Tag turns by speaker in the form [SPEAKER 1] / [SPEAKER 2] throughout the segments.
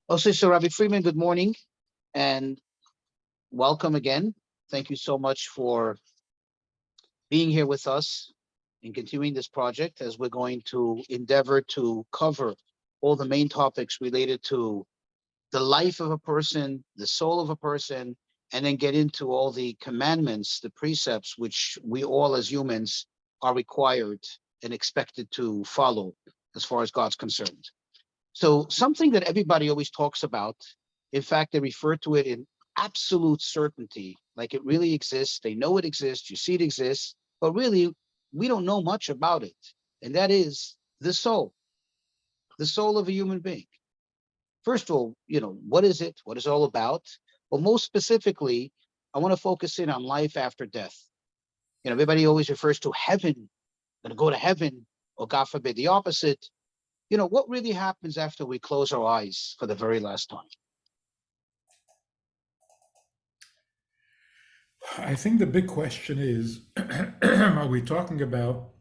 [SPEAKER 1] Also, so Rabbi Friedman, good morning and welcome again. Thank you so much for being here with us and continuing this project as we're going to endeavor to cover all the main topics related to the life of a person, the soul of a person, and then get into all the commandments, the precepts, which we all as humans are required and expected to follow as far as God's concerned. So something that everybody always talks about, in fact, they refer to it in absolute certainty, like it really exists. They know it exists. You see it exists, but really, we don't know much about it. And that is the soul of a human being. First of all, what is it? What is it all about? Well, most specifically, I want to focus in on life after death. Everybody always refers to heaven, going to go to heaven, or God forbid, the opposite. What really happens after we close our eyes for the very last time?
[SPEAKER 2] I think the big question is, are we talking about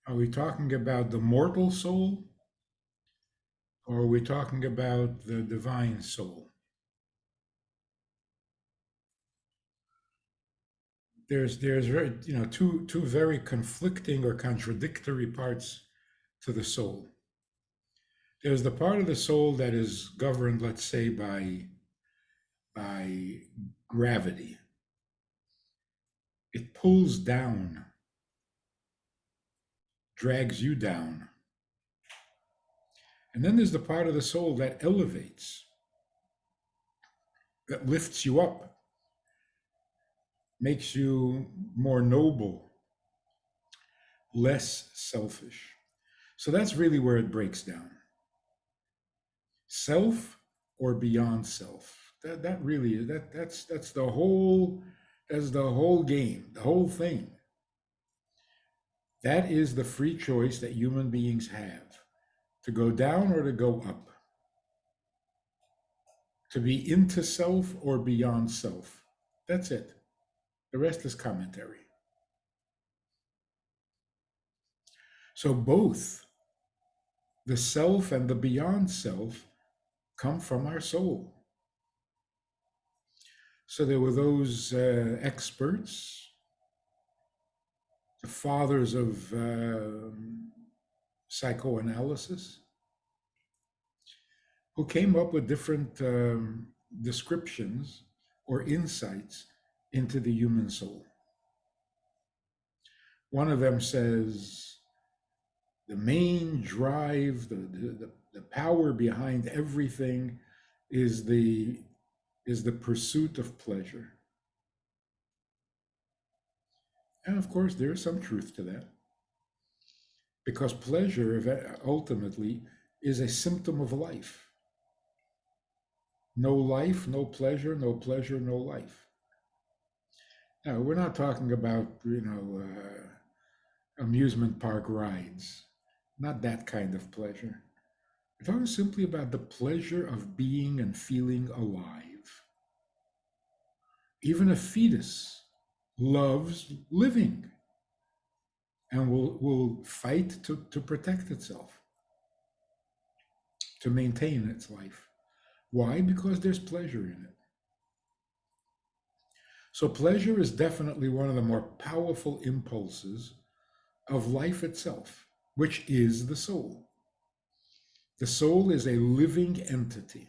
[SPEAKER 2] the mortal soul, or are we talking about the divine soul? There's very, two very conflicting or contradictory parts to the soul. There's the part of the soul that is governed, let's say, by gravity. It pulls down, drags you down. And then there's the part of the soul that elevates, that lifts you up, makes you more noble, less selfish. So that's really where it breaks down. Self or beyond self. That's the whole game, the whole thing. That is the free choice that human beings have, to go down or to go up, to be into self or beyond self. That's it. The rest is commentary. So both the self and the beyond self come from our soul. So there were those experts, the fathers of psychoanalysis, who came up with different descriptions or insights into the human soul. One of them says the main drive, the power behind everything is the pursuit of pleasure. And of course, there is some truth to that, because pleasure ultimately is a symptom of life. No life, no pleasure, no pleasure, no life. Now, we're not talking about, amusement park rides, not that kind of pleasure. We're talking simply about the pleasure of being and feeling alive. Even a fetus loves living and will fight to protect itself, to maintain its life. Why? Because there's pleasure in it. So pleasure is definitely one of the more powerful impulses of life itself, which is the soul. The soul is a living entity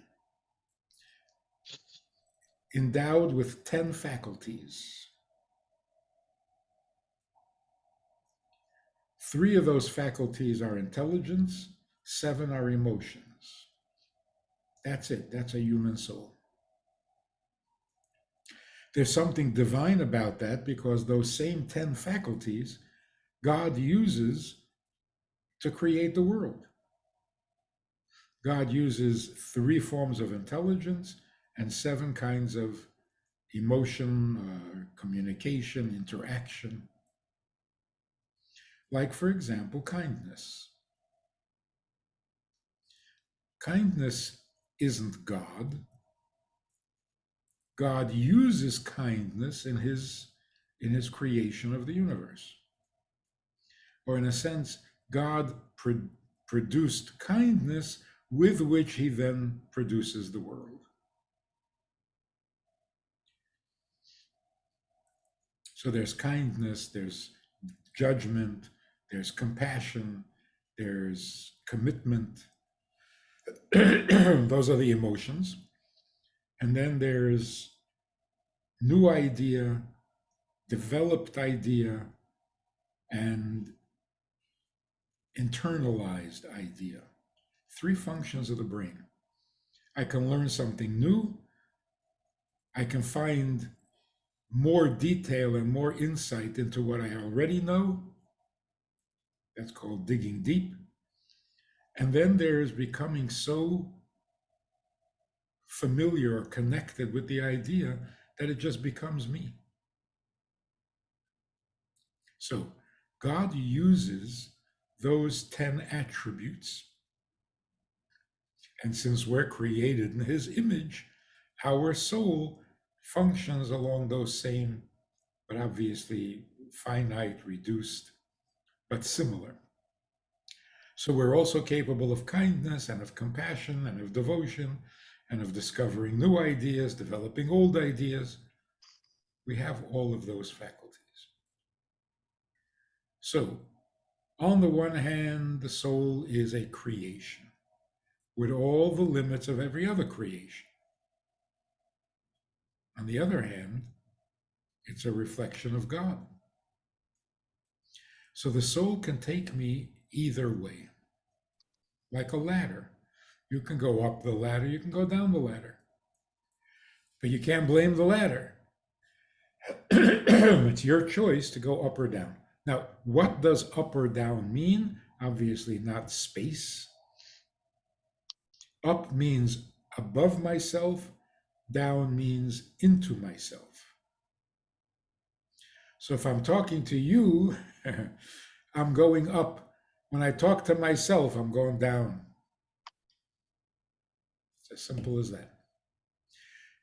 [SPEAKER 2] endowed with 10 faculties. 3 of those faculties are intelligence, 7 are emotions. That's it. That's a human soul. There's something divine about that, because those same 10 faculties God uses to create the world. God uses 3 forms of intelligence and 7 kinds of emotion, communication, interaction. Like, for example, kindness. Kindness isn't God. God uses kindness in his creation of the universe. Or in a sense, God produced kindness with which he then produces the world. So there's kindness, there's judgment, there's compassion, there's commitment. Those are the emotions. And then there's new idea, developed idea, and internalized idea. Three functions of the brain. I can learn something new. I can find more detail and more insight into what I already know. That's called digging deep. And then there's becoming so familiar or connected with the idea that it just becomes me. So God uses those 10 attributes. And since we're created in his image, our soul functions along those same, but obviously finite, reduced, but similar. So we're also capable of kindness and of compassion and of devotion and of discovering new ideas, developing old ideas. We have all of those faculties. So, on the one hand, the soul is a creation with all the limits of every other creation. On the other hand, it's a reflection of God. So the soul can take me either way, like a ladder. You can go up the ladder, you can go down the ladder, but you can't blame the ladder. It's your choice to go up or down. Now, what does up or down mean? Obviously, not space. Up means above myself, down means into myself. So if I'm talking to you, I'm going up. When I talk to myself, I'm going down. It's as simple as that.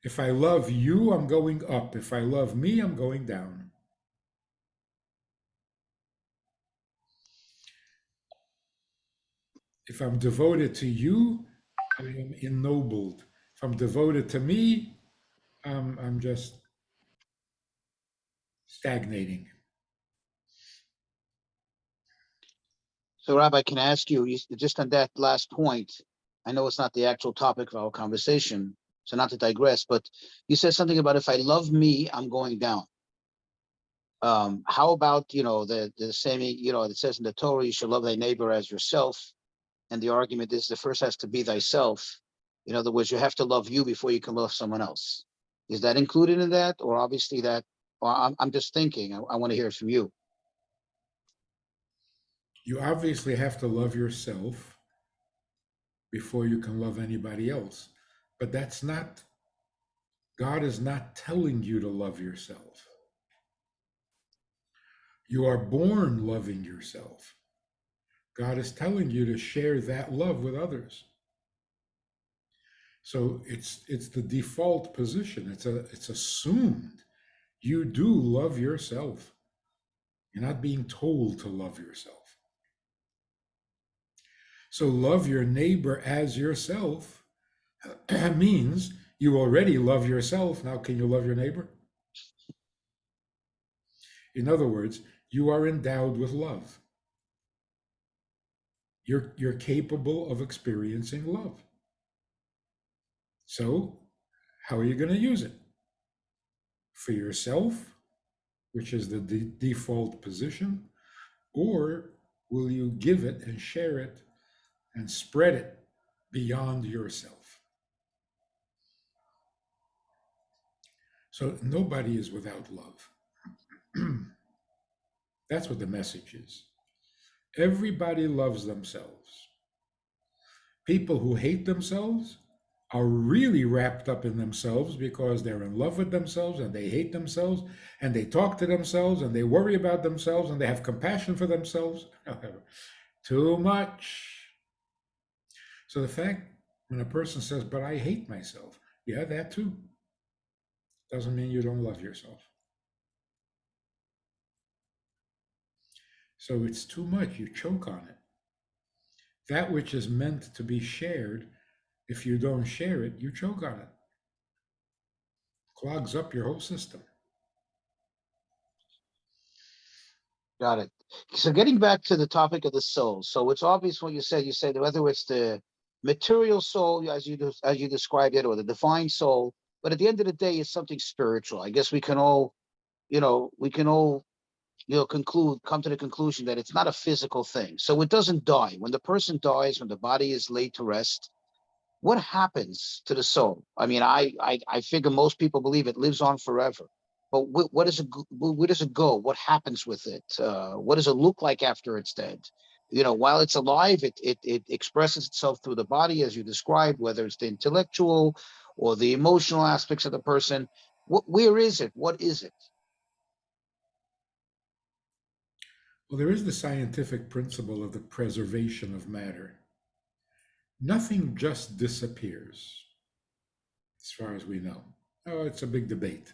[SPEAKER 2] If I love you, I'm going up. If I love me, I'm going down. If I'm devoted to you, I am ennobled. If I'm devoted to me, I'm just stagnating.
[SPEAKER 1] So, Rabbi, can I ask you, just on that last point? I know it's not the actual topic of our conversation, so not to digress, but you said something about if I love me, I'm going down. How about the same? It says in the Torah, you should love thy neighbor as yourself, and the argument is the first has to be thyself. In other words, you have to love you before you can love someone else. Is that included in that, or obviously that? Or I'm just thinking. I want to hear it from you.
[SPEAKER 2] You obviously have to love yourself before you can love anybody else. But that's not, God is not telling you to love yourself. You are born loving yourself. God is telling you to share that love with others. So it's the default position. It's assumed you do love yourself. You're not being told to love yourself. So love your neighbor as yourself means you already love yourself. Now, can you love your neighbor? In other words, you are endowed with love. You're capable of experiencing love. So, how are you going to use it? For yourself, which is the default position, or will you give it and share it and spread it beyond yourself? So, nobody is without love. That's what the message is. Everybody loves themselves. People who hate themselves are really wrapped up in themselves because they're in love with themselves and they hate themselves and they talk to themselves and they worry about themselves and they have compassion for themselves. Too much. So the fact when a person says, but I hate myself, yeah, that too. Doesn't mean you don't love yourself. So it's too much. You choke on it. That which is meant to be shared, if you don't share it, you choke on it. Clogs up your whole system.
[SPEAKER 1] Got it. So getting back to the topic of the soul. So it's obvious what you said. You said whether it's the material soul, as you described it, or the divine soul. But at the end of the day, it's something spiritual. I guess we can all, we can all, come to the conclusion that it's not a physical thing. So it doesn't die. When the person dies, when the body is laid to rest, what happens to the soul? I mean, I figure most people believe it lives on forever. But what does it? Where does it go? What happens with it? What does it look like after it's dead? While it's alive, it expresses itself through the body, as you described, whether it's the intellectual or the emotional aspects of the person. Where is it? What is it?
[SPEAKER 2] Well, there is the scientific principle of the preservation of matter. Nothing just disappears, as far as we know. Oh, it's a big debate.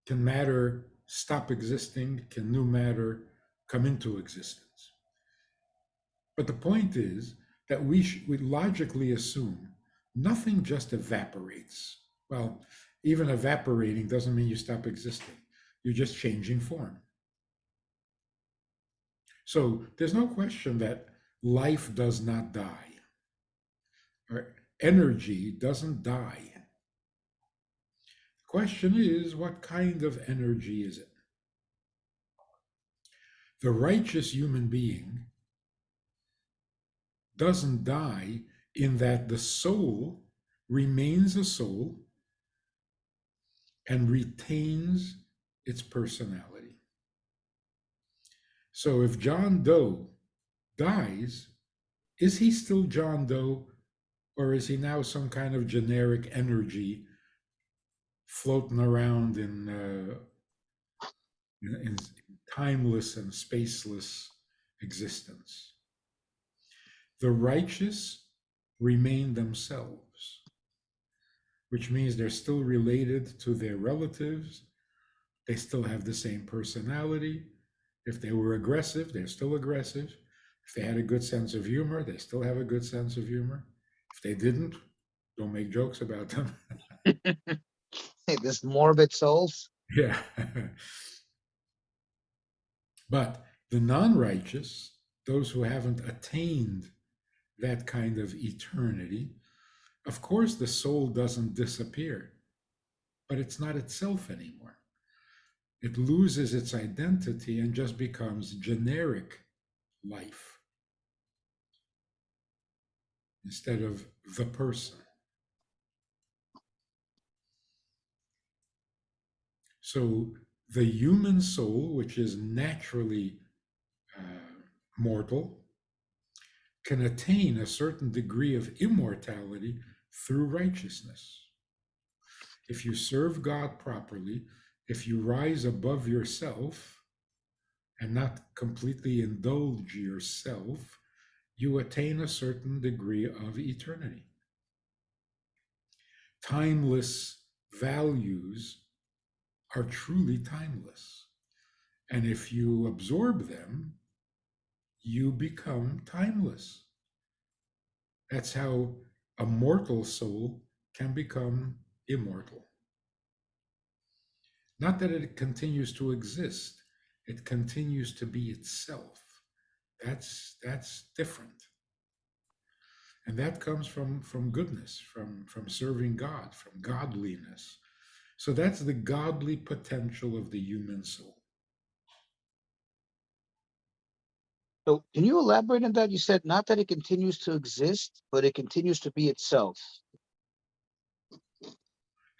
[SPEAKER 2] Can matter stop existing? Can new matter come into existence? But the point is that we logically assume nothing just evaporates. Well, even evaporating doesn't mean you stop existing. You're just changing form. So there's no question that life does not die, or energy doesn't die. The question is, what kind of energy is it? The righteous human being doesn't die in that the soul remains a soul and retains its personality. So if John Doe dies, is he still John Doe, or is he now some kind of generic energy floating around in timeless and spaceless existence? The righteous remain themselves, which means they're still related to their relatives. They still have the same personality. If they were aggressive, they're still aggressive. If they had a good sense of humor, they still have a good sense of humor. If they didn't, don't make jokes about them.
[SPEAKER 1] Hey, this morbid souls.
[SPEAKER 2] Yeah. But the non righteous, those who haven't attained that kind of eternity, of course, the soul doesn't disappear, but it's not itself anymore. It loses its identity and just becomes generic life instead of the person. So the human soul, which is naturally mortal, can attain a certain degree of immortality through righteousness. If you serve God properly, if you rise above yourself and not completely indulge yourself, you attain a certain degree of eternity. Timeless values are truly timeless. And if you absorb them, you become timeless. That's how a mortal soul can become immortal. Not that it continues to exist, it continues to be itself. That's different. And that comes from goodness, from serving God, from godliness. So that's the godly potential of the human soul.
[SPEAKER 1] So can you elaborate on that? You said not that it continues to exist, but it continues to be itself.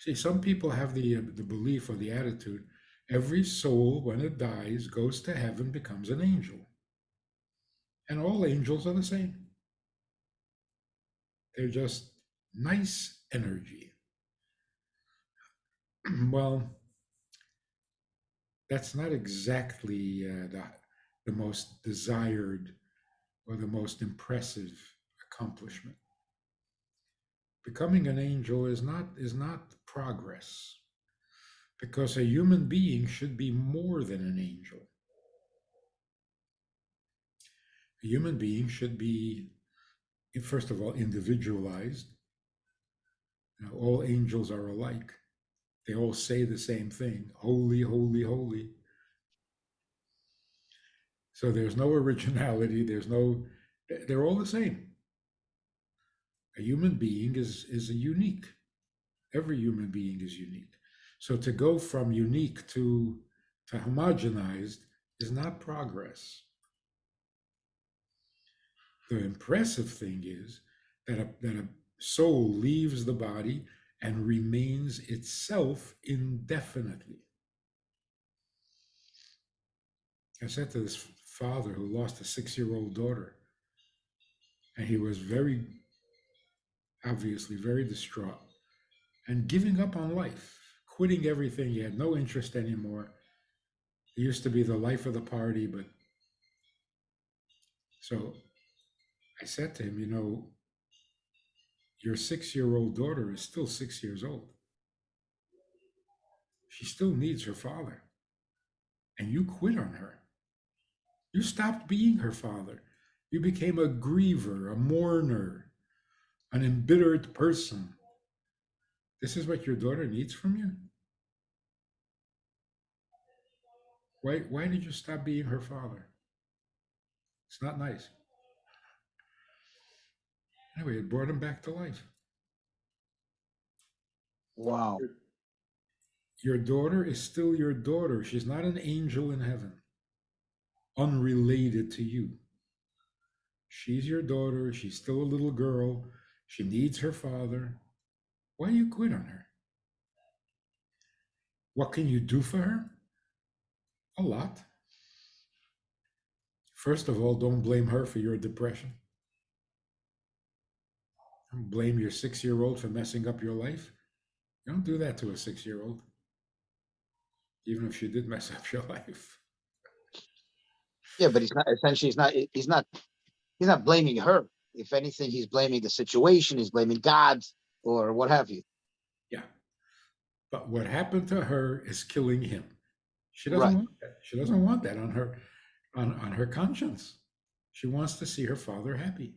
[SPEAKER 2] See, some people have the belief or the attitude every soul, when it dies, goes to heaven, becomes an angel. And all angels are the same. They're just nice energy. Well, that's not exactly the most desired or the most impressive accomplishment. Becoming an angel is not progress, because a human being should be more than an angel. A human being should be, first of all, individualized. All angels are alike. They all say the same thing: holy, holy, holy. So there's no originality. They're all the same. A human being is a unique. Every human being is unique. So to go from unique to homogenized is not progress. The impressive thing is that a soul leaves the body and remains itself indefinitely. I said to this father who lost a 6-year-old daughter, and he was obviously very distraught and giving up on life, quitting everything. He had no interest anymore. He used to be the life of the party, but so I said to him, your 6-year-old daughter is still 6 years old. She still needs her father, and you quit on her. You stopped being her father. You became a griever, a mourner, an embittered person. This is what your daughter needs from you? Why did you stop being her father? It's not nice. Anyway, it brought him back to life.
[SPEAKER 1] Wow.
[SPEAKER 2] Your daughter is still your daughter. She's not an angel in heaven, unrelated to you. She's your daughter. She's still a little girl. She needs her father. Why do you quit on her? What can you do for her? A lot. First of all, don't blame her for your depression. Don't blame your 6-year-old for messing up your life. You don't do that to a 6-year-old, even if she did mess up your life.
[SPEAKER 1] Yeah, but he's not essentially he's not blaming her. If anything, he's blaming the situation, he's blaming God or what have you.
[SPEAKER 2] Yeah. But what happened to her is killing him. She doesn't
[SPEAKER 1] Right.
[SPEAKER 2] want that. She doesn't want that on her conscience. She wants to see her father happy.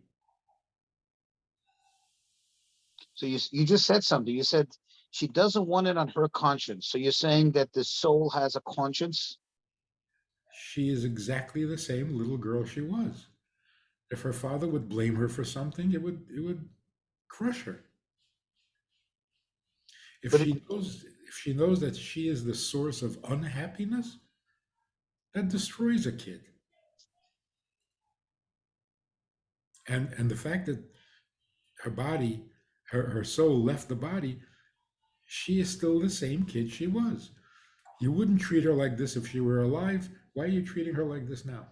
[SPEAKER 1] So you just said something. You said she doesn't want it on her conscience. So you're saying that the soul has a conscience?
[SPEAKER 2] She is exactly the same little girl she was. If her father would blame her for something, it would crush her. If
[SPEAKER 1] But it,
[SPEAKER 2] she knows that she is the source of unhappiness, that destroys a kid. And the fact that her body, her soul left the body, she is still the same kid she was. You wouldn't treat her like this if she were alive. Why are you treating her like this now?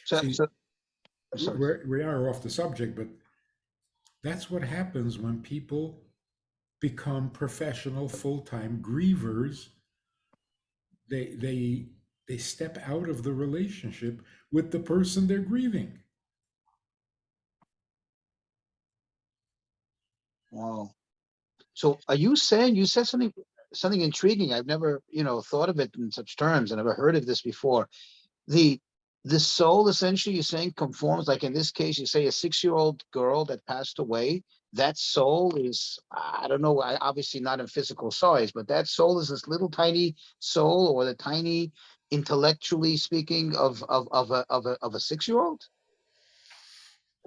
[SPEAKER 1] so,
[SPEAKER 2] See,
[SPEAKER 1] so sorry.
[SPEAKER 2] we are off the subject, but that's what happens when people become professional full-time grievers. They step out of the relationship with the person they're grieving.
[SPEAKER 1] Wow. So are you saying you said something intriguing? I've never, thought of it in such terms. I never heard of this before. The the soul essentially you're saying conforms, like in this case, you say a 6-year-old girl that passed away, that soul is, I don't know, obviously not in physical size, but that soul is this little tiny soul or the tiny intellectually speaking of a 6-year-old.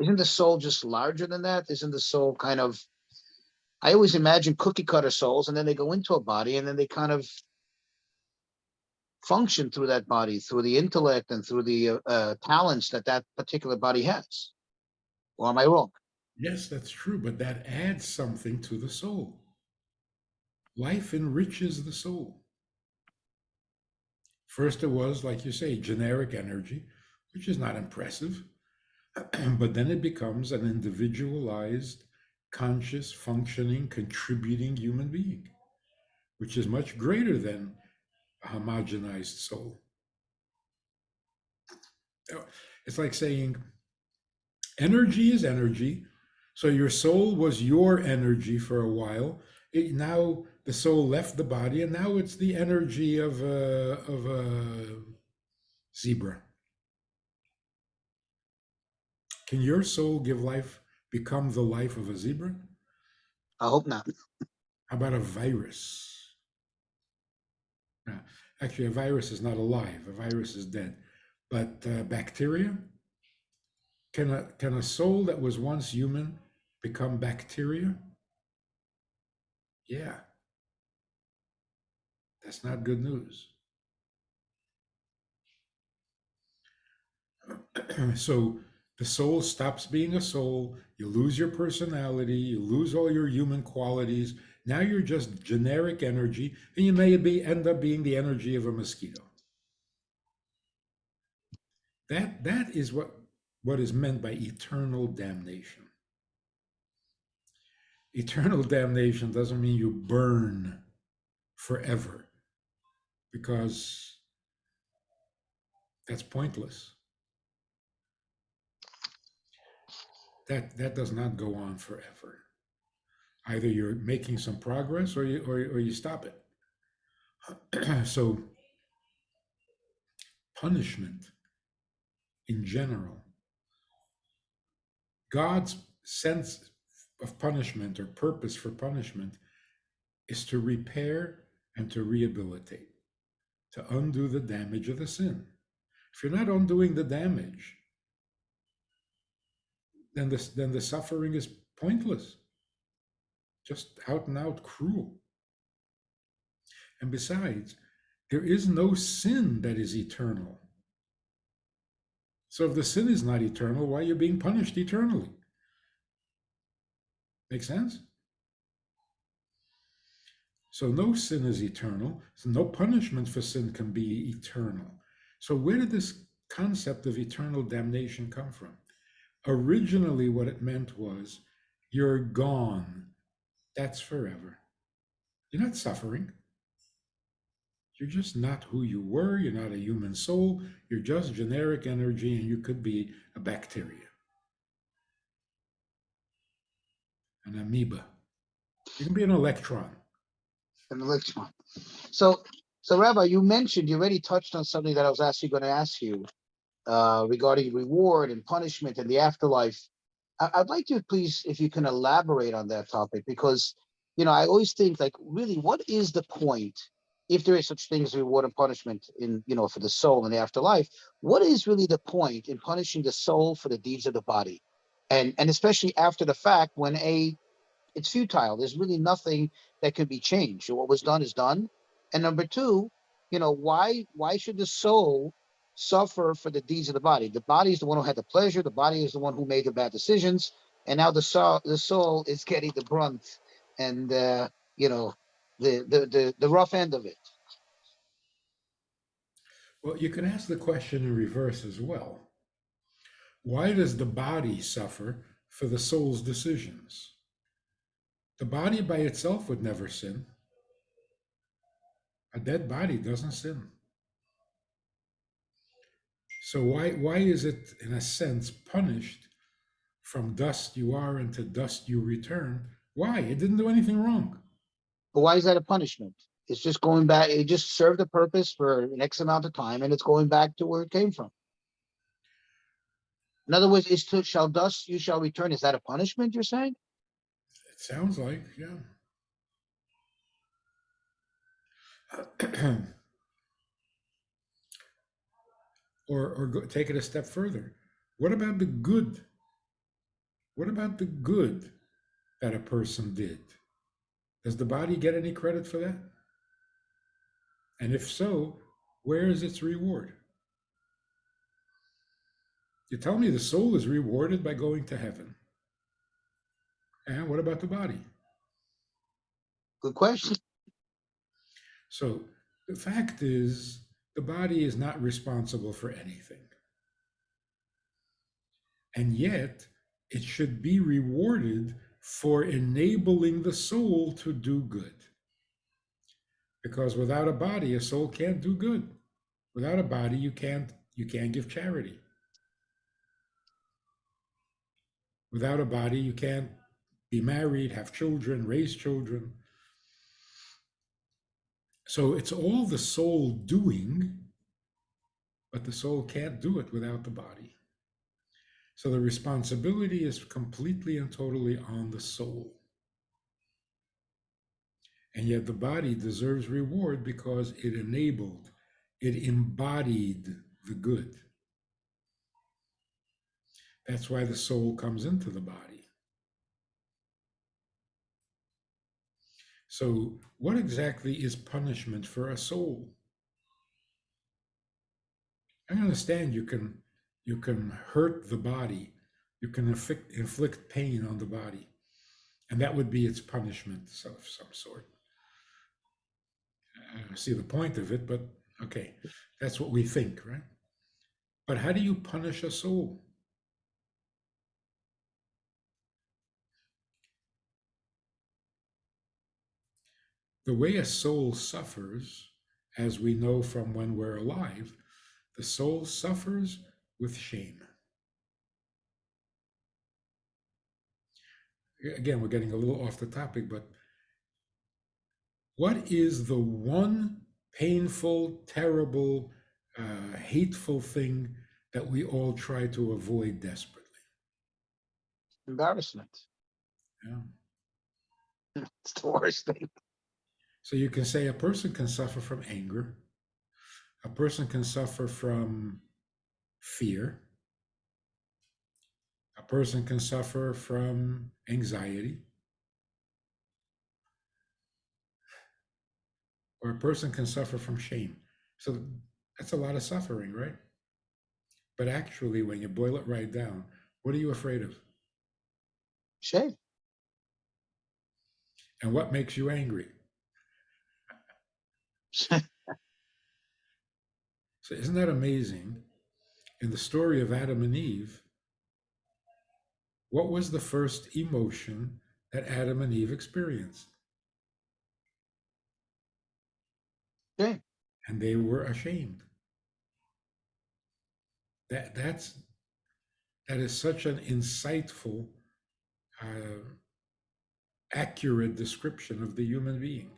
[SPEAKER 1] Isn't the soul just larger than that? Isn't the soul kind of, I always imagine cookie cutter souls, and then they go into a body and then they kind of function through that body, through the intellect and through the talents that that particular body has. Or am I wrong?
[SPEAKER 2] Yes, that's true, but that adds something to the soul. Life enriches the soul. First, it was, like you say, generic energy, which is not impressive. But then it becomes an individualized, conscious, functioning, contributing human being, which is much greater than a homogenized soul. It's like saying energy is energy. So your soul was your energy for a while. Now the soul left the body, and now it's the energy of a zebra. Can your soul give life, become the life of a zebra?
[SPEAKER 1] I hope not.
[SPEAKER 2] How about a virus? Now, actually, a virus is not alive. A virus is dead. But bacteria? Can a soul that was once human become bacteria? Yeah, that's not good news. So the soul stops being a soul. You lose your personality. You lose all your human qualities. Now you're just generic energy, and you may end up being the energy of a mosquito. That is what is meant by eternal damnation. Eternal damnation doesn't mean you burn forever, because that's pointless. That does not go on forever. Either you're making some progress, or you stop it. So punishment in general, God's sense of punishment or purpose for punishment is to repair and to rehabilitate, to undo the damage of the sin. If you're not undoing the damage, then the suffering is pointless, just out and out cruel. And besides, there is no sin that is eternal. So if the sin is not eternal, why are you being punished eternally? Make sense? So no sin is eternal. So no punishment for sin can be eternal. So where did this concept of eternal damnation come from? Originally, what it meant was, you're gone. That's forever. You're not suffering. You're just not who you were. You're not a human soul. You're just generic energy, and you could be a bacteria, an amoeba. You can be an electron.
[SPEAKER 1] And the next one. So, Rabbi, you already touched on something that I was actually going to ask you regarding reward and punishment and the afterlife. I'd like you, please, if you can elaborate on that topic, because, I always think, like, really, what is the point, if there is such thing as reward and punishment in, for the soul in the afterlife? What is really the point in punishing the soul for the deeds of the body? And especially after the fact, when it's futile. There's really nothing that can be changed. What was done is done. And number two, why should the soul suffer for the deeds of the body? The body is the one who had the pleasure. The body is the one who made the bad decisions, and now the soul is getting the brunt and the rough end of it.
[SPEAKER 2] Well, you can ask the question in reverse as well. Why does the body suffer for the soul's decisions? The body by itself would never sin. A dead body doesn't sin. So why is it, in a sense, punished? From dust you are, and to dust you return. Why? It didn't do anything wrong.
[SPEAKER 1] But why is that a punishment? It's just going back. It just served a purpose for an X amount of time, and it's going back to where it came from. In other words, shall dust you shall return. Is that a punishment, you're saying?
[SPEAKER 2] It sounds like, yeah. or take it a step further. What about the good? What about the good that a person did? Does the body get any credit for that? And if so, where is its reward? You tell me the soul is rewarded by going to heaven. And what about the body?
[SPEAKER 1] Good question.
[SPEAKER 2] So the fact is, the body is not responsible for anything. And yet, it should be rewarded for enabling the soul to do good. Because without a body, a soul can't do good. Without a body, you can't give charity. Without a body, you can't be married, have children, raise children. So it's all the soul doing, but the soul can't do it without the body. So the responsibility is completely and totally on the soul. And yet the body deserves reward because it enabled, it embodied the good. That's why the soul comes into the body. So, what exactly is punishment for a soul? I understand you can hurt the body, you can inflict pain on the body, and that would be its punishment of some sort. I don't see the point of it, but okay, that's what we think, right? But how do you punish a soul? The way a soul suffers, as we know from when we're alive, the soul suffers with shame. Again, we're getting a little off the topic, but what is the one painful, terrible, hateful thing that we all try to avoid desperately?
[SPEAKER 1] Embarrassment.
[SPEAKER 2] Yeah.
[SPEAKER 1] It's the worst thing.
[SPEAKER 2] So you can say a person can suffer from anger, a person can suffer from fear, a person can suffer from anxiety, or a person can suffer from shame. So that's a lot of suffering, right? But actually, when you boil it right down, what are you afraid of?
[SPEAKER 1] Shame.
[SPEAKER 2] And what makes you angry? So isn't that amazing? In the story of Adam and Eve, what was the first emotion that Adam and Eve experienced?
[SPEAKER 1] Shame.
[SPEAKER 2] And they were ashamed. That is such an insightful, uh, accurate description of the human being.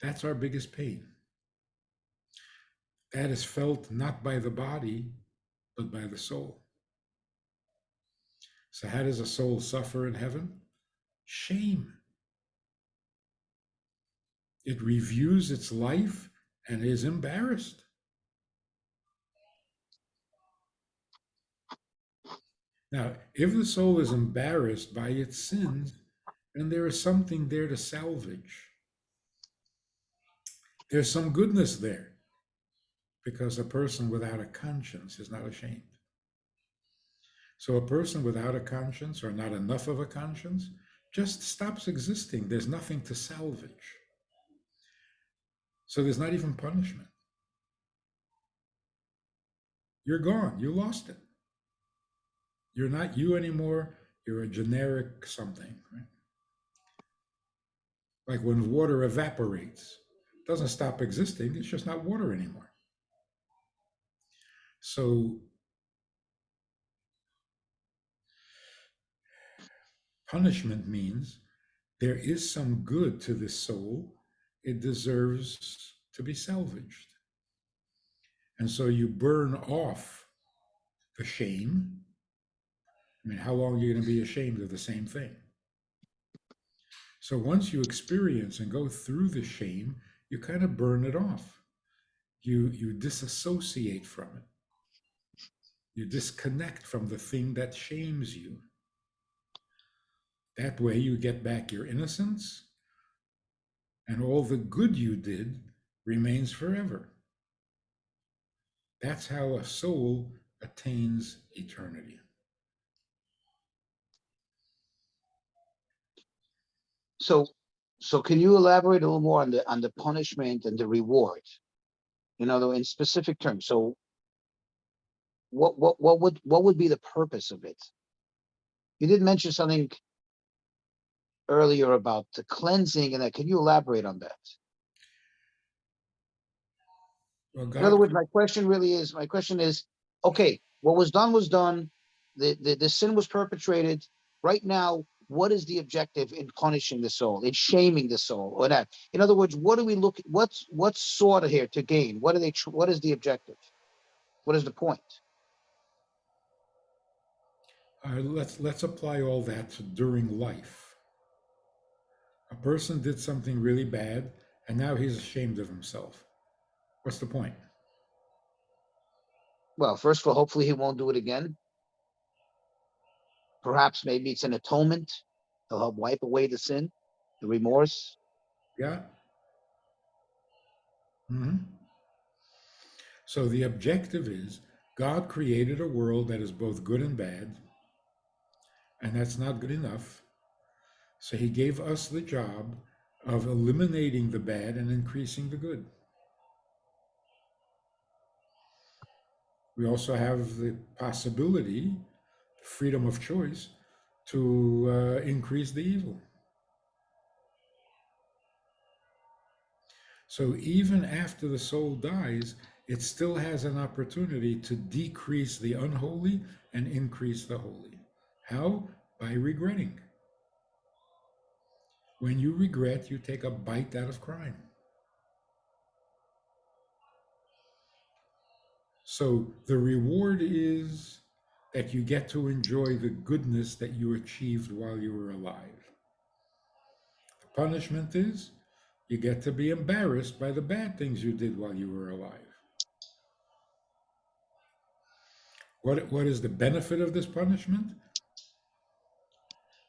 [SPEAKER 2] That's our biggest pain. That is felt not by the body, but by the soul. So, how does a soul suffer in heaven? Shame. It reviews its life and is embarrassed. Now, if the soul is embarrassed by its sins, then there is something there to salvage. There's some goodness there because a person without a conscience is not ashamed. So, a person without a conscience or not enough of a conscience just stops existing. There's nothing to salvage. So, there's not even punishment. You're gone. You lost it. You're not you anymore. You're a generic something, right? Like when water evaporates, it doesn't stop existing. It's just not water anymore. So punishment means there is some good to this soul. It deserves to be salvaged. And so you burn off the shame. I mean, how long are you going to be ashamed of the same thing? So once you experience and go through the shame, you kind of burn it off. You disassociate from it. You disconnect from the thing that shames you. That way you get back your innocence, and all the good you did remains forever. That's how a soul attains eternity.
[SPEAKER 1] So, so can you elaborate a little more on the punishment and the reward? In specific terms. So, what would be the purpose of it? You did mention something earlier about the cleansing, and that. Can you elaborate on that?
[SPEAKER 2] Well,
[SPEAKER 1] In other
[SPEAKER 2] God,
[SPEAKER 1] words, my question is, okay, what was done was done. The sin was perpetrated. Right now, what is the objective in punishing the soul, in shaming the soul, or that? In other words, what do we look? What's sought here to gain? What are they? What is the objective? What is the point?
[SPEAKER 2] Let's apply all that to during life. A person did something really bad, and now he's ashamed of himself. What's the point?
[SPEAKER 1] Well, first of all, hopefully he won't do it again. Perhaps maybe it's an atonement. He'll help wipe away the sin, the remorse.
[SPEAKER 2] Yeah. Hmm. So the objective is God created a world that is both good and bad, and that's not good enough. So he gave us the job of eliminating the bad and increasing the good. We also have the possibility, freedom of choice, to increase the evil. So even after the soul dies, it still has an opportunity to decrease the unholy and increase the holy. How? By regretting. When you regret, you take a bite out of crime. So the reward is that you get to enjoy the goodness that you achieved while you were alive. The punishment is you get to be embarrassed by the bad things you did while you were alive. What is the benefit of this punishment?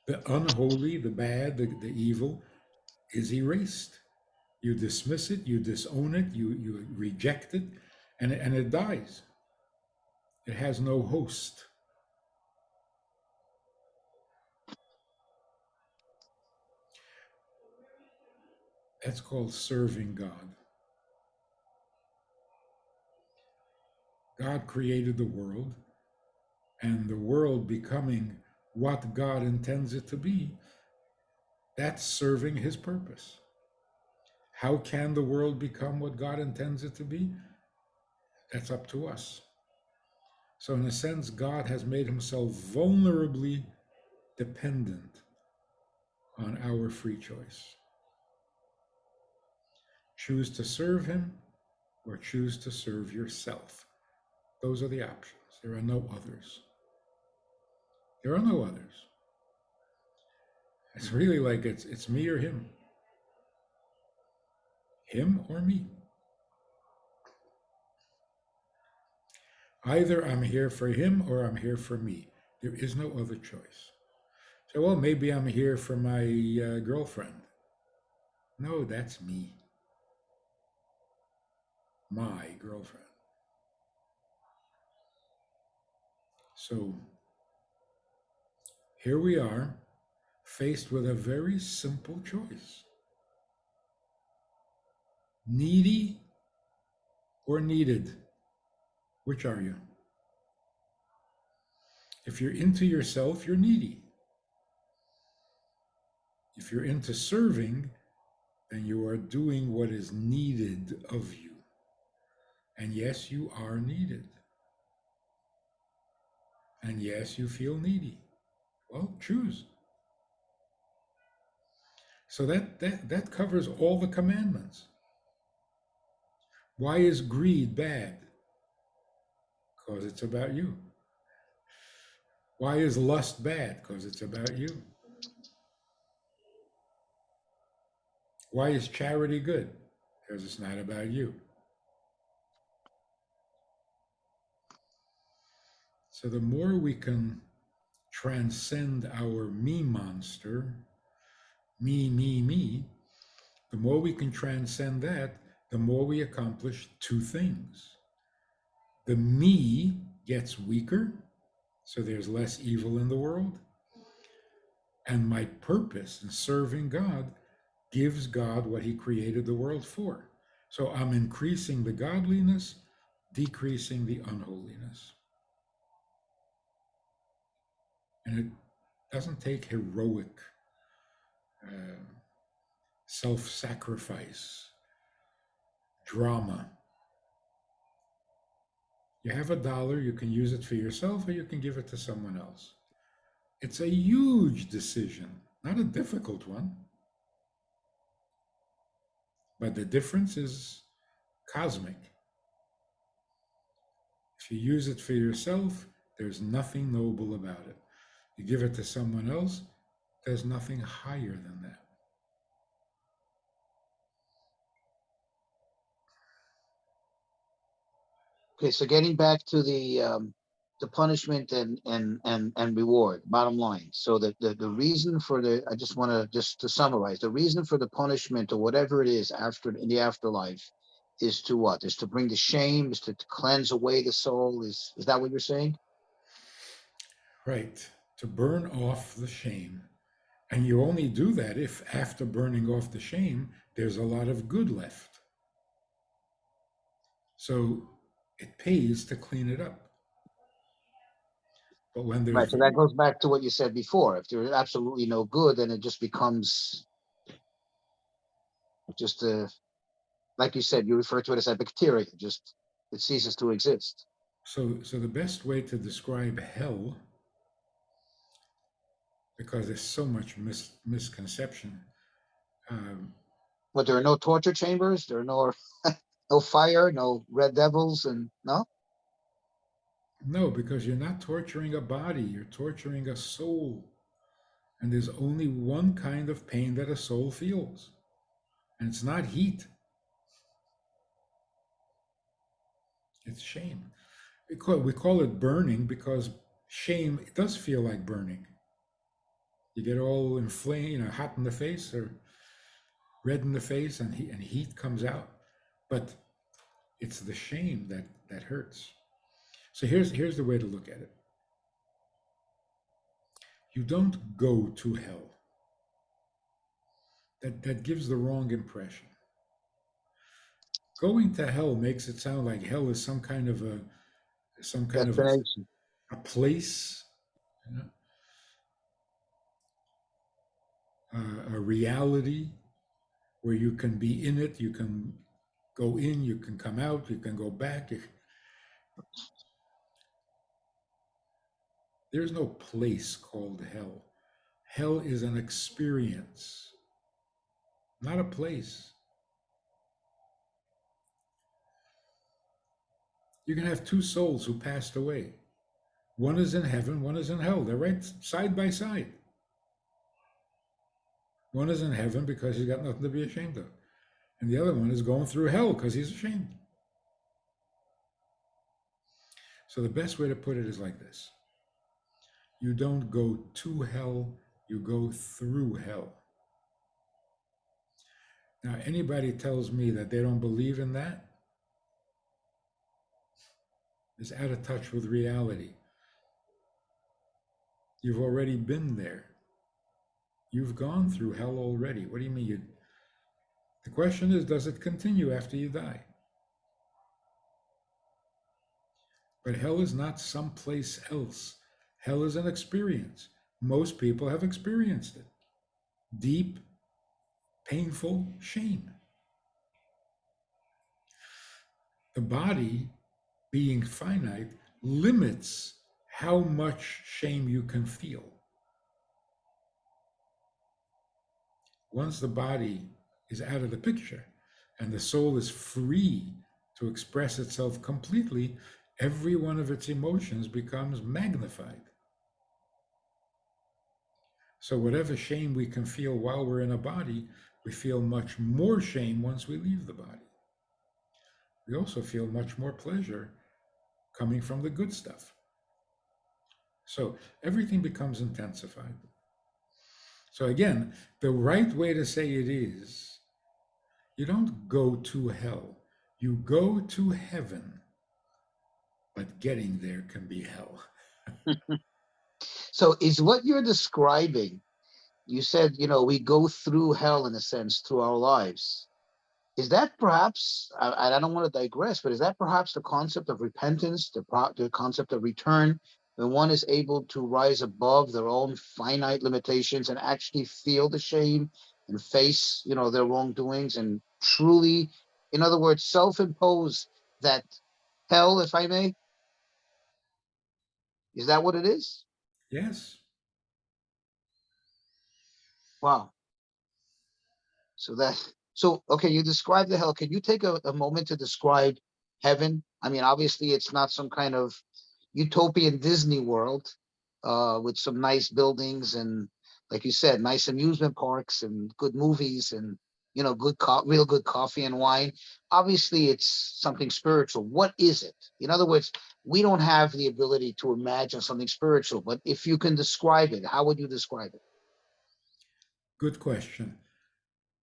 [SPEAKER 2] The unholy, the bad, the evil is erased. You dismiss it, you disown it, you reject it, and it dies. It has no host. That's called serving God. God created the world, and the world becoming what God intends it to be, that's serving his purpose. How can the world become what God intends it to be? That's up to us. So, in a sense, God has made himself vulnerably dependent on our free choice. Choose to serve him or choose to serve yourself. Those are the options. There are no others. There are no others. It's really like it's me or him. Him or me. Either I'm here for him or I'm here for me. There is no other choice. So, well, maybe I'm here for my girlfriend. No, that's me. My girlfriend. So, here we are, faced with a very simple choice: needy or needed. Which are you? If you're into yourself, you're needy. If you're into serving, then you are doing what is needed of you. And yes, you are needed. And yes, you feel needy. Well, choose. So that covers all the commandments. Why is greed bad? Because it's about you. Why is lust bad? Because it's about you. Why is charity good? Because it's not about you. So the more we can transcend our me monster, me, the more we can transcend that, the more we accomplish two things. The me gets weaker, so there's less evil in the world. And my purpose in serving God gives God what he created the world for. So I'm increasing the godliness, decreasing the unholiness. And it doesn't take heroic self-sacrifice, drama. You have $1, you can use it for yourself or you can give it to someone else. It's a huge decision, not a difficult one. But the difference is cosmic. If you use it for yourself, there's nothing noble about it. You give it to someone else, there's nothing higher than that.
[SPEAKER 1] Okay, so getting back to the punishment and reward, bottom line. So the reason for the, I just want to, just to summarize, the reason for the punishment or whatever it is after, in the afterlife, is to what? Is to bring the shame, is to cleanse away the soul. Is that what you're saying?
[SPEAKER 2] Right. To burn off the shame. And you only do that if, after burning off the shame, there's a lot of good left. So it pays to clean it up. But when
[SPEAKER 1] Right.
[SPEAKER 2] there's
[SPEAKER 1] So that goes back to what you said before. If there's absolutely no good, then it just becomes just a, like you said, you refer to it as a bacteria. Just it ceases to exist.
[SPEAKER 2] so the best way to describe hell, because there's so much misconception. Um,
[SPEAKER 1] But there are no torture chambers. There are no no fire, no red devils, and no.
[SPEAKER 2] no, because you're not torturing a body, you're torturing a soul. And there's only one kind of pain that a soul feels, and it's not heat, it's shame. We call it burning because shame, it does feel like burning. You get all inflamed, hot in the face or red in the face, and heat comes out. But it's the shame that hurts. So here's the way to look at it. You don't go to hell. That gives the wrong impression. Going to hell makes it sound like hell is some kind of
[SPEAKER 1] Destination.
[SPEAKER 2] a place, you know, a reality where you can be in it, you can go in, you can come out, you can go back. There's no place called hell. Hell is an experience, not a place. You can have two souls who passed away. One is in heaven, one is in hell. They're right side by side. One is in heaven because he's got nothing to be ashamed of. And the other one is going through hell because he's ashamed. So the best way to put it is like this: you don't go to hell, you go through hell. Now, anybody tells me that they don't believe in that is out of touch with reality. You've already been there. You've gone through hell already. What do you mean? The question is, does it continue after you die? But hell is not someplace else. Hell is an experience. Most people have experienced it. Deep, painful shame. The body, being finite, limits how much shame you can feel. Once the body is out of the picture and the soul is free to express itself completely, every one of its emotions becomes magnified. So, whatever shame we can feel while we're in a body, we feel much more shame once we leave the body. We also feel much more pleasure coming from the good stuff. So, everything becomes intensified. So, again, the right way to say it is, you don't go to hell, you go to heaven, but getting there can be hell.
[SPEAKER 1] So is what you're describing? You said, we go through hell in a sense through our lives. Is that perhaps, I don't want to digress, but is that perhaps the concept of repentance, the concept of return, when one is able to rise above their own finite limitations and actually feel the shame and face, their wrongdoings and truly, in other words, self-impose that hell, if I may? Is that what it is?
[SPEAKER 2] Yes.
[SPEAKER 1] Wow. So okay, you described the hell. Can you take a moment to describe heaven? I mean, obviously, it's not some kind of utopian Disney world with some nice buildings and, like you said, nice amusement parks and good movies and good real good coffee and wine. Obviously, it's something spiritual. What is it? In other words, we don't have the ability to imagine something spiritual, but if you can describe it, how would you describe it?
[SPEAKER 2] Good question.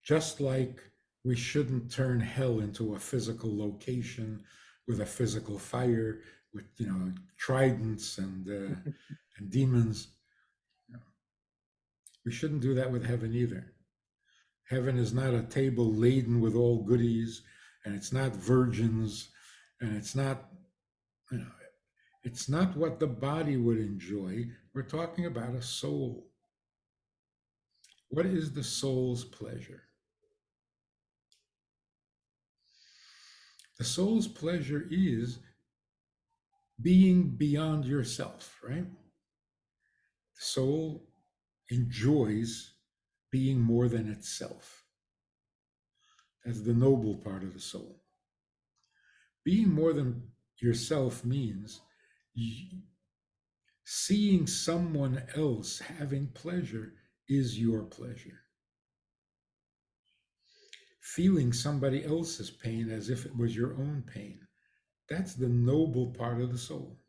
[SPEAKER 2] Just like we shouldn't turn hell into a physical location with a physical fire with tridents and demons, we shouldn't do that with heaven either. Heaven is not a table laden with all goodies, and it's not virgins, and you know, it's not what the body would enjoy. We're talking about a soul. What is the soul's pleasure? The soul's pleasure is being beyond yourself, right? The soul enjoys being more than itself. That's the noble part of the soul. Being more than yourself means seeing someone else having pleasure is your pleasure. Feeling somebody else's pain as if it was your own pain. That's the noble part of the soul.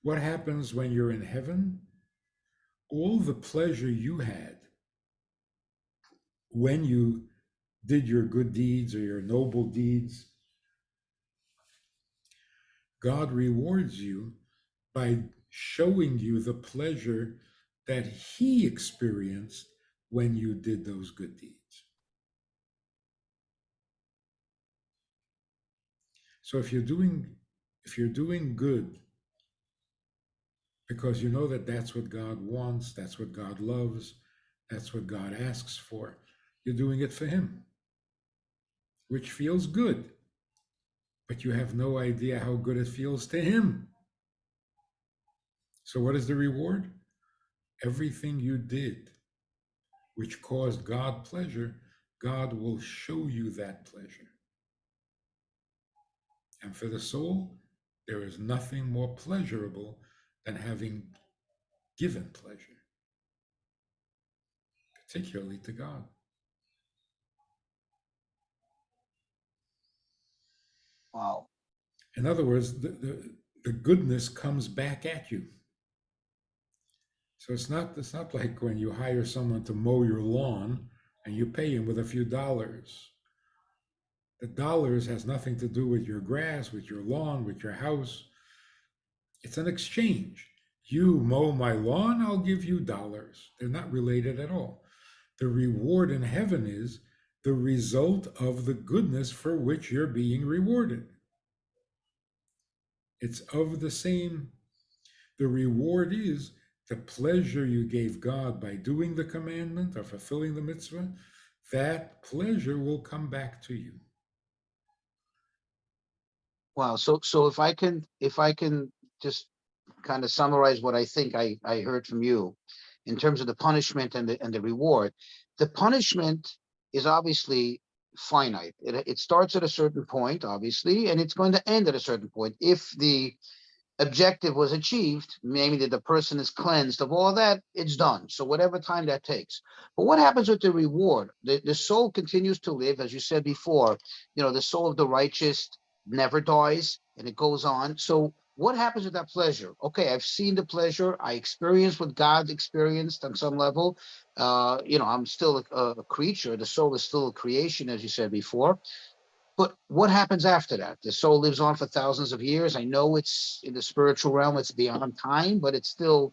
[SPEAKER 2] What happens when you're in heaven? All the pleasure you had when you did your good deeds or your noble deeds, God rewards you by showing you the pleasure that He experienced when you did those good deeds. So if you're doing good because you know that that's what God wants, that's what God loves, that's what God asks for, you're doing it for Him, which feels good, but you have no idea how good it feels to Him. So what is the reward? Everything you did which caused God pleasure, God will show you that pleasure. And for the soul, there is nothing more pleasurable than having given pleasure, particularly to God.
[SPEAKER 1] Wow.
[SPEAKER 2] In other words, the goodness comes back at you. So it's not like when you hire someone to mow your lawn and you pay him with a few dollars. The dollars has nothing to do with your grass, with your lawn, with your house. It's an exchange. You mow my lawn, I'll give you dollars. They're not related at all. The reward in heaven is the result of the goodness for which you're being rewarded. It's of the same. The reward is the pleasure you gave God by doing the commandment or fulfilling the mitzvah. That pleasure will come back to you.
[SPEAKER 1] Wow. So if I can just kind of summarize what I think I heard from you in terms of the punishment and the reward. The punishment is obviously finite. It starts at a certain point, obviously, and it's going to end at a certain point. If the objective was achieved, maybe that the person is cleansed of all that, it's done. So whatever time that takes. But what happens with the reward? The soul continues to live, as you said before, the soul of the righteous never dies and it goes on. So what happens with that pleasure? Okay, I've seen the pleasure. I experienced what God experienced on some level. I'm still a creature. The soul is still a creation, as you said before. But what happens after that? The soul lives on for thousands of years. I know it's in the spiritual realm, it's beyond time, but it's still,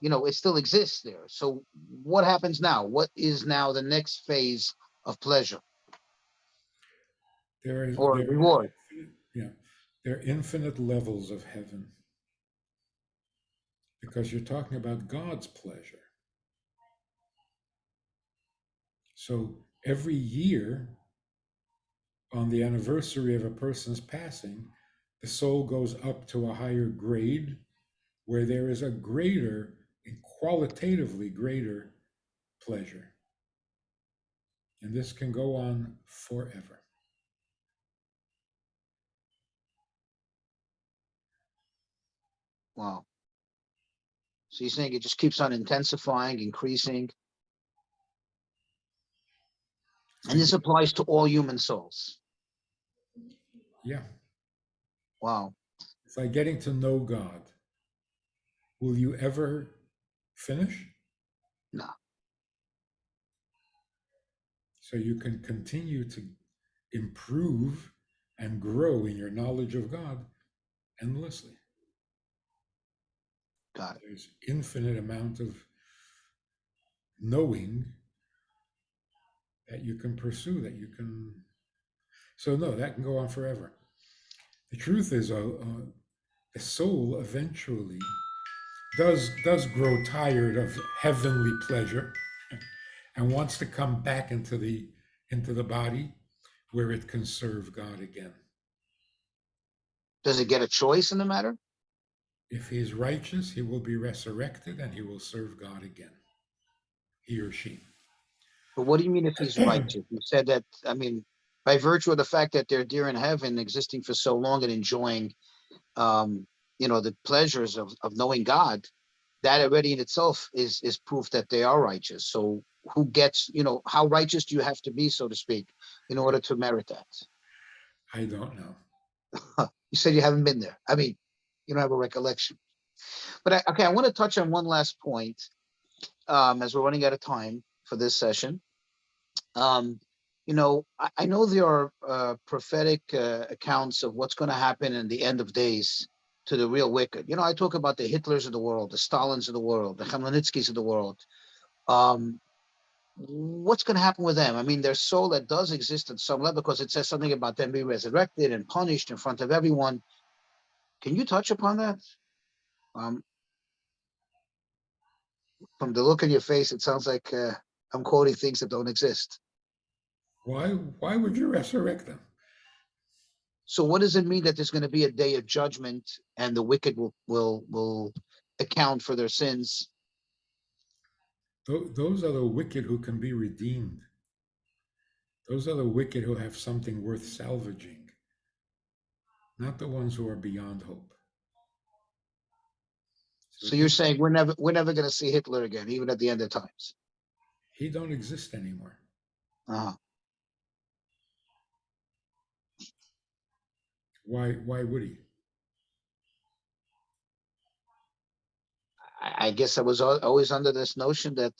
[SPEAKER 1] it still exists there. So what happens now? What is now the next phase of pleasure
[SPEAKER 2] There is
[SPEAKER 1] or
[SPEAKER 2] there
[SPEAKER 1] reward?
[SPEAKER 2] yeah, there are infinite levels of heaven because you're talking about God's pleasure. So every year on the anniversary of a person's passing, the soul goes up to a higher grade where there is a greater and qualitatively greater pleasure. And this can go on forever.
[SPEAKER 1] Wow. So you're saying it just keeps on intensifying, increasing,
[SPEAKER 2] It's
[SPEAKER 1] and
[SPEAKER 2] like,
[SPEAKER 1] this applies to all human souls.
[SPEAKER 2] yeah,
[SPEAKER 1] Wow.
[SPEAKER 2] it's like getting to know God. Will you ever finish?
[SPEAKER 1] No,
[SPEAKER 2] So you can continue to improve and grow in your knowledge of God endlessly.
[SPEAKER 1] got it.
[SPEAKER 2] There's infinite amount of knowing that you can pursue, that you can. So no, that can go on forever. The truth is, the soul eventually does grow tired of heavenly pleasure and wants to come back into the body where it can serve God again.
[SPEAKER 1] Does it get a choice in the matter?
[SPEAKER 2] If he is righteous, he will be resurrected and he will serve God again. He or she.
[SPEAKER 1] But what do you mean if he's righteous? You said that, I mean, by virtue of the fact that they're dear in heaven, existing for so long and enjoying, um, the pleasures of knowing God, that already in itself is proof that they are righteous. So who gets, how righteous do you have to be, so to speak, in order to merit that?
[SPEAKER 2] I don't know.
[SPEAKER 1] You said you haven't been there. I mean, you don't have a recollection. But okay, I want to touch on one last point, as we're running out of time for this session. Um, I know there are prophetic accounts of what's going to happen in the end of days to the real wicked. I talk about the Hitlers of the world, the Stalins of the world, the Khmelnytskys of the world. Um, what's going to happen with them? I mean, their soul that does exist at some level, because it says something about them being resurrected and punished in front of everyone. Can you touch upon that? Um, from the look in your face, it sounds like I'm quoting things that don't exist.
[SPEAKER 2] Why would you resurrect them?
[SPEAKER 1] So what does it mean that there's going to be a day of judgment and the wicked will account for their sins?
[SPEAKER 2] Those are the wicked who can be redeemed. Those are the wicked who have something worth salvaging, not the ones who are beyond hope. So
[SPEAKER 1] So you're saying we're never going to see Hitler again, even at the end of times.
[SPEAKER 2] he don't exist anymore.
[SPEAKER 1] Uh-huh.
[SPEAKER 2] Why would he?
[SPEAKER 1] I guess I was always under this notion that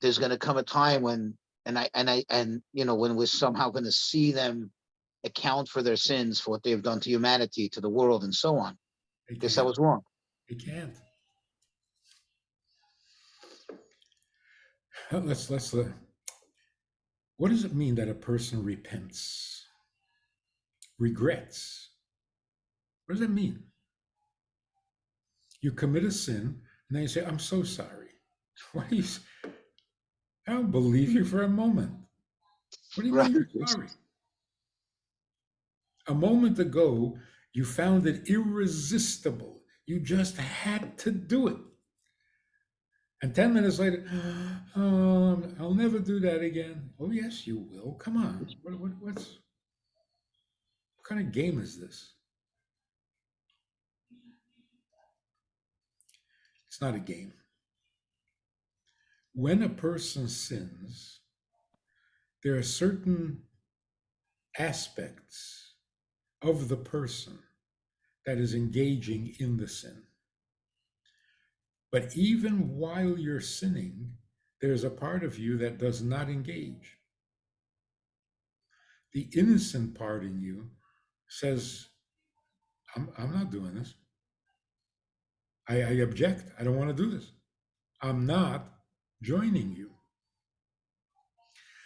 [SPEAKER 1] there's going to come a time when, when we're somehow going to see them account for their sins, for what they've done to humanity, to the world, and so on.
[SPEAKER 2] They
[SPEAKER 1] Guess I
[SPEAKER 2] can't.
[SPEAKER 1] was wrong.
[SPEAKER 2] They can't. Let's. What does it mean that a person repents, regrets? What does that mean? You commit a sin, and then you say, "I'm so sorry." What do you? I don't believe you for a moment. What do you
[SPEAKER 1] Right.
[SPEAKER 2] mean you're sorry? A moment ago, you found it irresistible. You just had to do it. And 10 minutes later, oh, I'll never do that again. Oh, yes, you will. Come on. What kind of game is this? It's not a game. When a person sins, there are certain aspects of the person that is engaging in the sin. But even while you're sinning, there's a part of you that does not engage. The innocent part in you says, I'm not doing this. I object. I don't want to do this. I'm not joining you.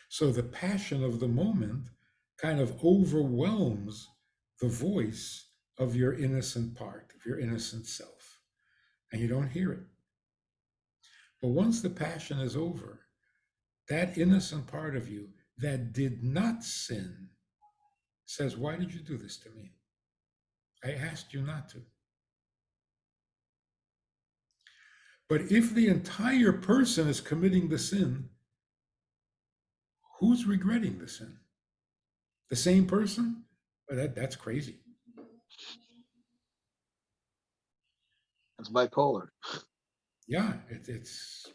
[SPEAKER 2] So the passion of the moment kind of overwhelms the voice of your innocent part, of your innocent self, and you don't hear it. But once the passion is over, that innocent part of you that did not sin says, why did you do this to me? I asked you not to. But if the entire person is committing the sin, who's regretting the sin? The same person? Well, that's crazy.
[SPEAKER 1] It's bipolar.
[SPEAKER 2] Yeah, it's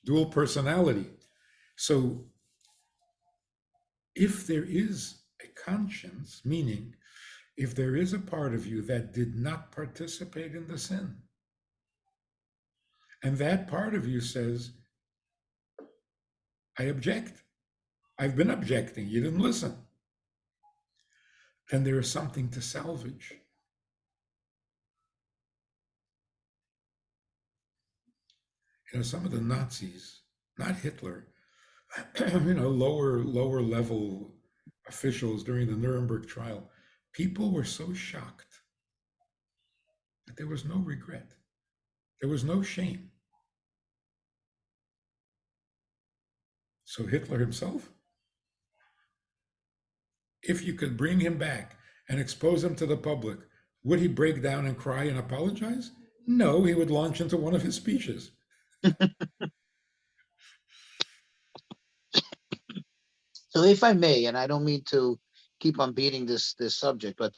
[SPEAKER 2] dual personality. So if there is a conscience, meaning if there is a part of you that did not participate in the sin, and that part of you says, I object. I've been objecting. You didn't listen. Then there is something to salvage. Some of the Nazis, not Hitler, lower level officials during the Nuremberg trial, people were so shocked that there was no regret. There was no shame. So Hitler himself, if you could bring him back and expose him to the public, would he break down and cry and apologize? No, he would launch into one of his speeches.
[SPEAKER 1] So if I may, and I don't mean to keep on beating this subject, but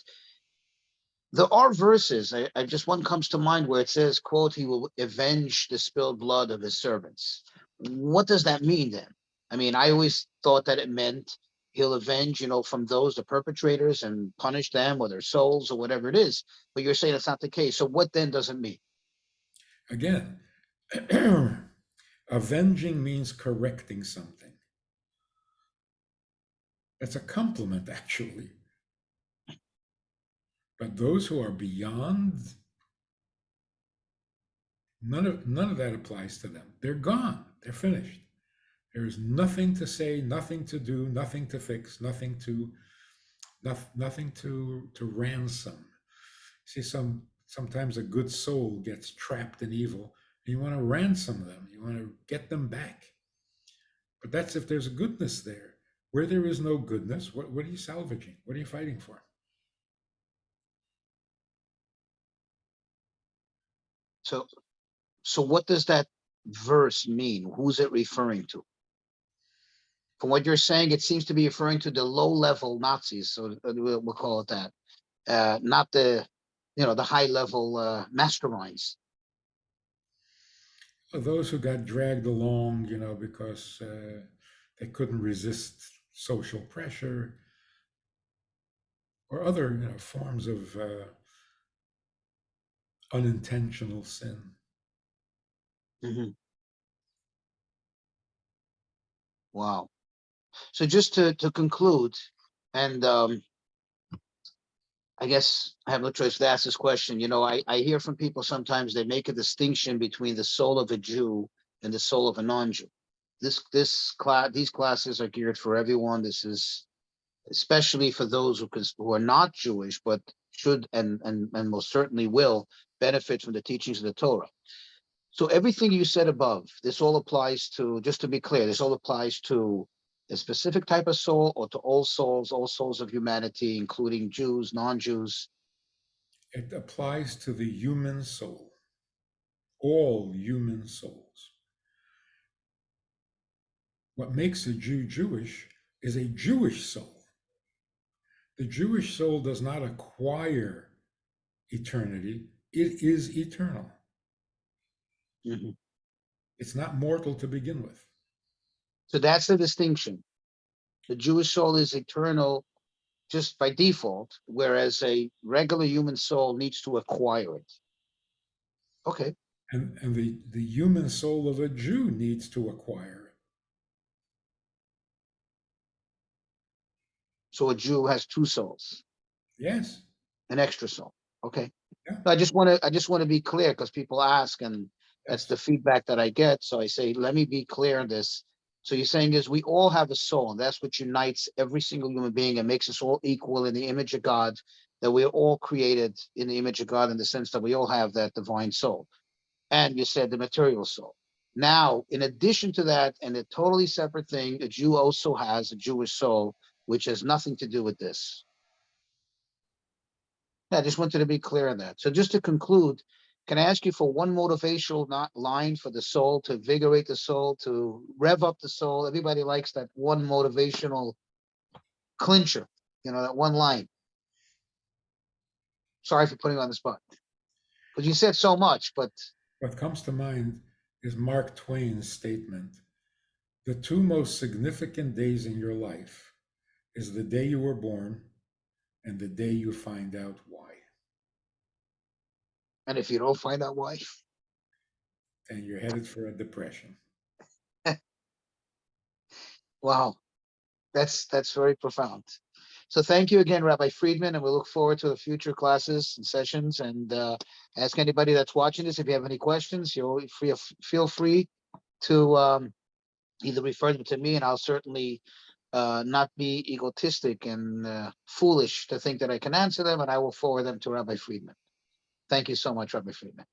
[SPEAKER 1] there are verses, I just one comes to mind where it says, quote, he will avenge the spilled blood of his servants. What does that mean then? I mean, I always thought that it meant he'll avenge, from those, the perpetrators, and punish them or their souls or whatever it is. But you're saying that's not the case. So what then does it mean?
[SPEAKER 2] Again, avenging means correcting something. That's a compliment, actually. But those who are beyond, none of that applies to them. They're gone. They're finished. There is nothing to say, nothing to do, nothing to fix, nothing to ransom. See, sometimes a good soul gets trapped in evil, and you want to ransom them. You want to get them back. But that's if there's goodness there. Where there is no goodness, what are you salvaging? What are you fighting for?
[SPEAKER 1] So what does that verse mean? Who's it referring to? From what you're saying, it seems to be referring to the low-level Nazis. So we'll call it that, not the high-level masterminds.
[SPEAKER 2] Those who got dragged along, because they couldn't resist social pressure or other, forms of unintentional sin.
[SPEAKER 1] Mm-hmm. Wow. So just to conclude, and I guess I have no choice to ask this question. I hear from people sometimes they make a distinction between the soul of a Jew and the soul of a non-Jew. These classes are geared for everyone. This is especially for those who are not Jewish, but should and most certainly will benefit from the teachings of the Torah. So everything you said above, this all applies to, just to be clear, this all applies to a specific type of soul or to all souls of humanity, including Jews, non-Jews.
[SPEAKER 2] It applies to the human soul, all human souls. What makes a Jew Jewish is a Jewish soul. The Jewish soul does not acquire eternity, it is eternal.
[SPEAKER 1] Mm-hmm.
[SPEAKER 2] It's not mortal to begin with.
[SPEAKER 1] So that's the distinction. The Jewish soul is eternal just by default, whereas a regular human soul needs to acquire it. Okay.
[SPEAKER 2] And the human soul of a Jew needs to acquire it.
[SPEAKER 1] So a Jew has two souls,
[SPEAKER 2] Yes.
[SPEAKER 1] an extra soul. Okay.
[SPEAKER 2] Yeah.
[SPEAKER 1] I just want to be clear because people ask, and that's
[SPEAKER 2] Yes.
[SPEAKER 1] the feedback that I get. So I say, let me be clear on this. So you're saying is we all have a soul, and that's what unites every single human being and makes us all equal in the image of God, that we're all created in the image of God in the sense that we all have that divine soul. And you said the material soul. Now, in addition to that, and a totally separate thing, a Jew also has a Jewish soul, which has nothing to do with this. I just wanted to be clear on that. So just to conclude, can I ask you for one motivational line for the soul, to invigorate the soul, to rev up the soul? Everybody likes that one motivational clincher, that one line. Sorry for putting you on the spot. Because you said so much, but
[SPEAKER 2] What comes to mind is Mark Twain's statement: the two most significant days in your life is the day you were born and the day you find out why.
[SPEAKER 1] and if you don't find out why,
[SPEAKER 2] And you're headed for a depression.
[SPEAKER 1] wow, that's very profound. So thank you again, Rabbi Friedman, and we look forward to the future classes and sessions. And ask anybody that's watching this if you have any questions. You feel free to either refer them to me, and I'll certainly not be egotistic and foolish to think that I can answer them, and I will forward them to Rabbi Friedman. Thank you so much, Rabbi Friedman.